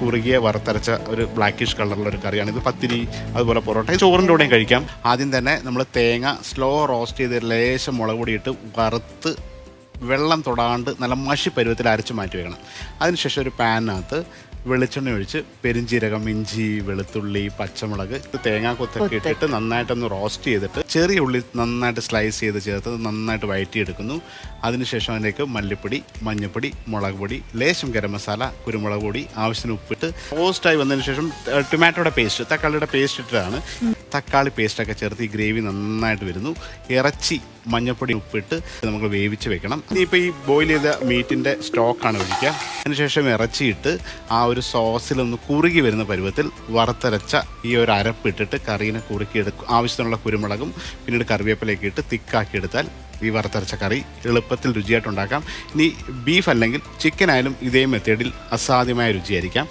കുറുകിയ വറുത്തരച്ച ഒരു ബ്ലാക്കിഷ് കളറുള്ള ഒരു കറിയാണ് ഇത്. പത്തിരി അതുപോലെ പൊറോട്ട ചോറിൻ്റെ കൂടെയും കഴിക്കാം. ആദ്യം തന്നെ നമ്മൾ തേങ്ങ സ്ലോ റോസ്റ്റ് ചെയ്ത് ലേശം മുളക് പൊടി ഇട്ട് വറുത്ത് വെള്ളം തൊടാണ്ട് നല്ല മഷി പരുവത്തിൽ അരച്ച് മാറ്റി വെക്കണം. അതിനുശേഷം ഒരു പാനിനകത്ത് വെളിച്ചെണ്ണ ഒഴിച്ച് പെരിഞ്ചീരകം, ഇഞ്ചി, വെളുത്തുള്ളി, പച്ചമുളക്, തേങ്ങാക്കൊത്തൊക്കെ ഇട്ടിട്ട് നന്നായിട്ടൊന്ന് റോസ്റ്റ് ചെയ്തിട്ട് ചെറിയ ഉള്ളി നന്നായിട്ട് സ്ലൈസ് ചെയ്ത് ചേർത്ത് നന്നായിട്ട് വഴറ്റിയെടുക്കുന്നു. അതിനുശേഷം അതിലേക്ക് മല്ലിപ്പൊടി, മഞ്ഞൾപ്പൊടി, മുളക് പൊടി, ലേശം ഗരം മസാല, കുരുമുളക് പൊടി, ആവശ്യത്തിന് ഉപ്പിട്ട് റോസ്റ്റായി വന്നതിന് ശേഷം ടൊമാറ്റോയുടെ പേസ്റ്റ്, തക്കാളിയുടെ പേസ്റ്റ് ഇട്ടതാണ്. തക്കാളി പേസ്റ്റൊക്കെ ചേർത്ത് ഈ ഗ്രേവി നന്നായിട്ട് വരുന്നു. ഇറച്ചി മഞ്ഞൾപ്പൊടി ഉപ്പിട്ട് നമുക്ക് വേവിച്ച് വെക്കണം. ഇനിയിപ്പോൾ ഈ ബോയിൽ ചെയ്ത മീറ്റിൻ്റെ സ്റ്റോക്കാണ് ഒഴിക്കുക. അതിനുശേഷം ഇറച്ചിയിട്ട് ആ ഒരു സോസിലൊന്ന് കുറുകി വരുന്ന പരുവത്തിൽ വറുത്തരച്ച ഈ ഒരു അരപ്പിട്ടിട്ട് കറീനെ കുറുക്കിയെടുക്കും. ആവശ്യത്തിനുള്ള കുരുമുളകും പിന്നീട് കറിവേപ്പിലേക്ക് ഇട്ട് തിക്കാക്കി എടുത്താൽ ഈ വറുത്തരച്ച കറി എളുപ്പത്തിൽ രുചിയായിട്ടുണ്ടാക്കാം. ഇനി ബീഫ് അല്ലെങ്കിൽ ചിക്കൻ ആയാലും ഇതേ മെത്തേഡിൽ അസാധ്യമായ രുചിയായിരിക്കാം.